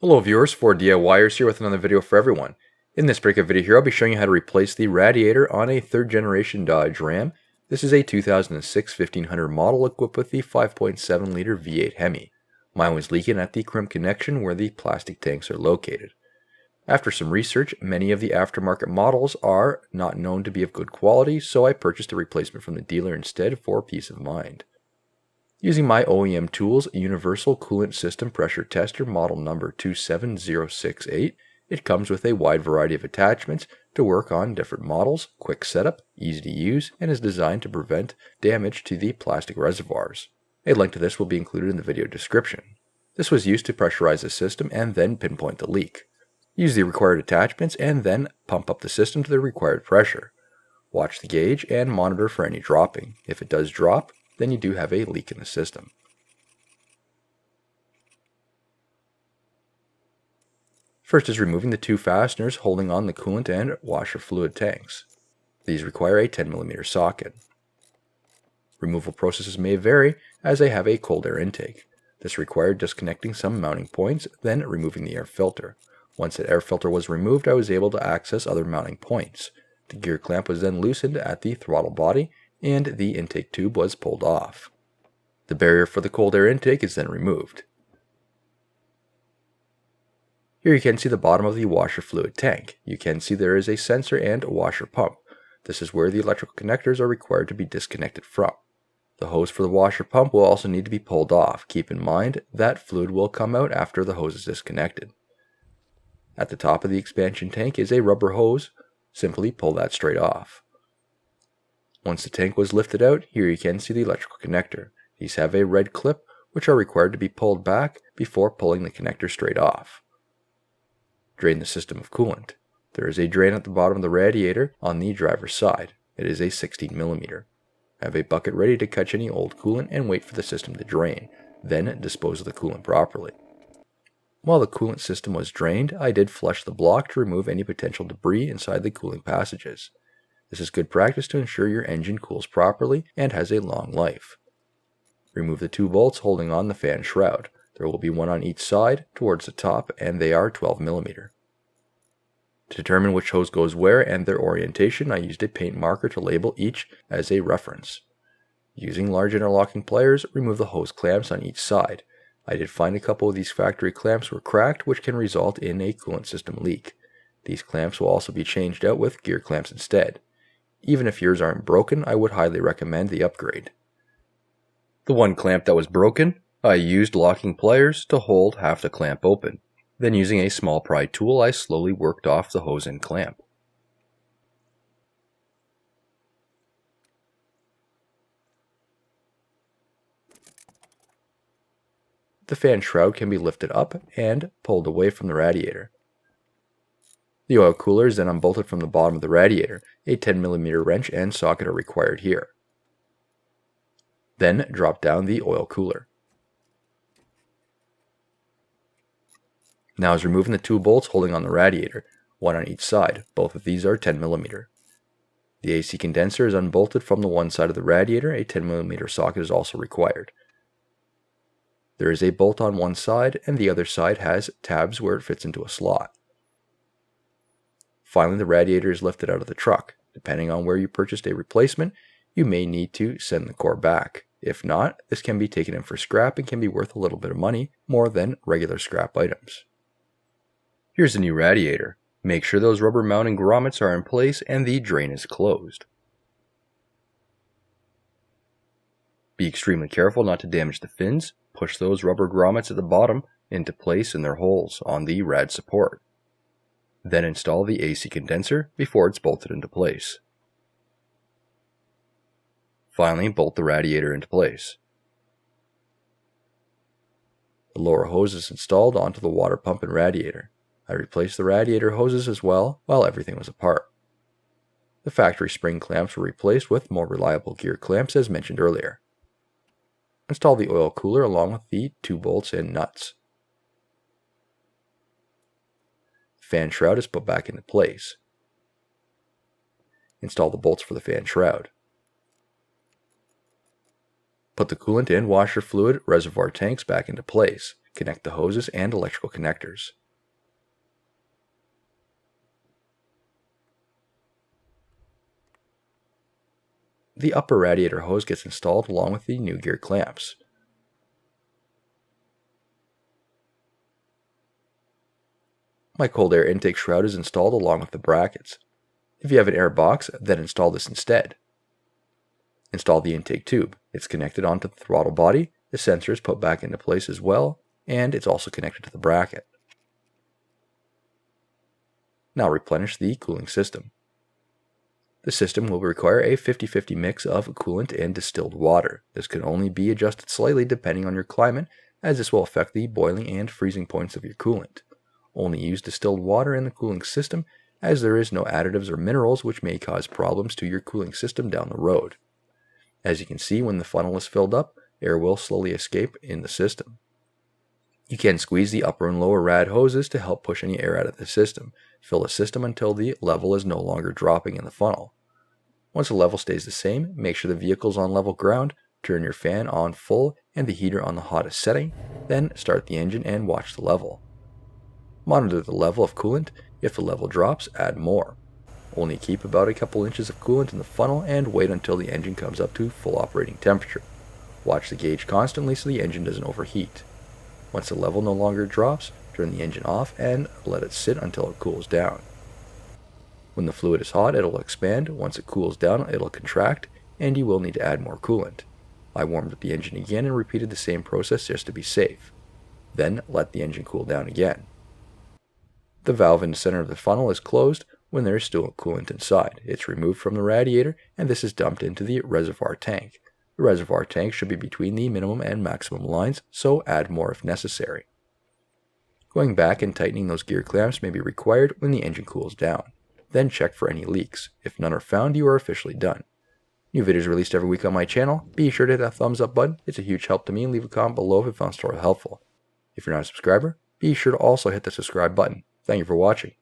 Hello viewers, 4DIYers here with another video for everyone. In this breakout video here, I'll be showing you how to replace the radiator on a 3rd generation Dodge Ram. This is a 2006 1500 model equipped with the 5.7 liter V8 Hemi. Mine was leaking at the crimp connection where the plastic tanks are located. After some research, many of the aftermarket models are not known to be of good quality, so I purchased a replacement from the dealer instead for peace of mind. Using my OEM Tools Universal Coolant System Pressure Tester model number 27068, it comes with a wide variety of attachments to work on different models, quick setup, easy to use, and is designed to prevent damage to the plastic reservoirs. A link to this will be included in the video description. This was used to pressurize the system and then pinpoint the leak. Use the required attachments and then pump up the system to the required pressure. Watch the gauge and monitor for any dropping. If it does drop, then you do have a leak in the system. First is removing the 2 fasteners holding on the coolant and washer fluid tanks. These require a 10mm socket. Removal processes may vary as they have a cold air intake. This required disconnecting some mounting points, then removing the air filter. Once the air filter was removed, I was able to access other mounting points. The gear clamp was then loosened at the throttle body, and the intake tube was pulled off. The barrier for the cold air intake is then removed. Here you can see the bottom of the washer fluid tank. You can see there is a sensor and a washer pump. This is where the electrical connectors are required to be disconnected from. The hose for the washer pump will also need to be pulled off. Keep in mind that fluid will come out after the hose is disconnected. At the top of the expansion tank is a rubber hose. Simply pull that straight off. Once the tank was lifted out, here you can see the electrical connector. These have a red clip, which are required to be pulled back before pulling the connector straight off. Drain the system of coolant. There is a drain at the bottom of the radiator on the driver's side. It is a 16mm. Have a bucket ready to catch any old coolant and wait for the system to drain. Then dispose of the coolant properly. While the coolant system was drained, I did flush the block to remove any potential debris inside the cooling passages. This is good practice to ensure your engine cools properly and has a long life. Remove the 2 bolts holding on the fan shroud. There will be one on each side towards the top, and they are 12mm. To determine which hose goes where and their orientation, I used a paint marker to label each as a reference. Using large interlocking pliers, remove the hose clamps on each side. I did find a couple of these factory clamps were cracked, which can result in a coolant system leak. These clamps will also be changed out with gear clamps instead. Even if yours aren't broken, I would highly recommend the upgrade. The one clamp that was broken, I used locking pliers to hold half the clamp open. Then using a small pry tool, I slowly worked off the hose end clamp. The fan shroud can be lifted up and pulled away from the radiator. The oil cooler is then unbolted from the bottom of the radiator. A 10mm wrench and socket are required here. Then drop down the oil cooler. Now is removing the 2 bolts holding on the radiator, one on each side. Both of these are 10mm. The AC condenser is unbolted from the one side of the radiator. A 10mm socket is also required. There is a bolt on one side, and the other side has tabs where it fits into a slot. Finally, the radiator is lifted out of the truck. Depending on where you purchased a replacement, you may need to send the core back. If not, this can be taken in for scrap and can be worth a little bit of money, more than regular scrap items. Here's the new radiator. Make sure those rubber mounting grommets are in place and the drain is closed. Be extremely careful not to damage the fins. Push those rubber grommets at the bottom into place in their holes on the rad support. Then install the AC condenser before it's bolted into place. Finally, bolt the radiator into place. The lower hose is installed onto the water pump and radiator. I replaced the radiator hoses as well while everything was apart. The factory spring clamps were replaced with more reliable gear clamps as mentioned earlier. Install the oil cooler along with the 2 bolts and nuts. Fan shroud is put back into place. Install the bolts for the fan shroud. Put the coolant and washer fluid reservoir tanks back into place. connect the hoses and electrical connectors. The upper radiator hose gets installed along with the new gear clamps. My cold air intake shroud is installed along with the brackets. If you have an air box, then install this instead. Install the intake tube. It's connected onto the throttle body, the sensor is put back into place as well, and it's also connected to the bracket. Now replenish the cooling system. The system will require a 50-50 mix of coolant and distilled water. This can only be adjusted slightly depending on your climate, as this will affect the boiling and freezing points of your coolant. Only use distilled water in the cooling system, as there is no additives or minerals which may cause problems to your cooling system down the road. As you can see, when the funnel is filled up, air will slowly escape in the system. You can squeeze the upper and lower rad hoses to help push any air out of the system. Fill the system until the level is no longer dropping in the funnel. Once the level stays the same, make sure the vehicle is on level ground, turn your fan on full and the heater on the hottest setting, then start the engine and watch the level. Monitor the level of coolant. If the level drops, add more. Only keep about a couple inches of coolant in the funnel and wait until the engine comes up to full operating temperature. Watch the gauge constantly so the engine doesn't overheat. Once the level no longer drops, turn the engine off and let it sit until it cools down. When the fluid is hot, it'll expand. Once it cools down, it'll contract, and you will need to add more coolant. I warmed up the engine again and repeated the same process just to be safe. Then let the engine cool down again. The valve in the center of the funnel is closed when there is still coolant inside. It's removed from the radiator, and this is dumped into the reservoir tank. The reservoir tank should be between the minimum and maximum lines, so add more if necessary. Going back and tightening those gear clamps may be required when the engine cools down. Then check for any leaks. If none are found, you are officially done. New videos released every week on my channel. Be sure to hit that thumbs up button. It's a huge help to me, and leave a comment below if you found this tutorial helpful. If you're not a subscriber, be sure to also hit the subscribe button. Thank you for watching.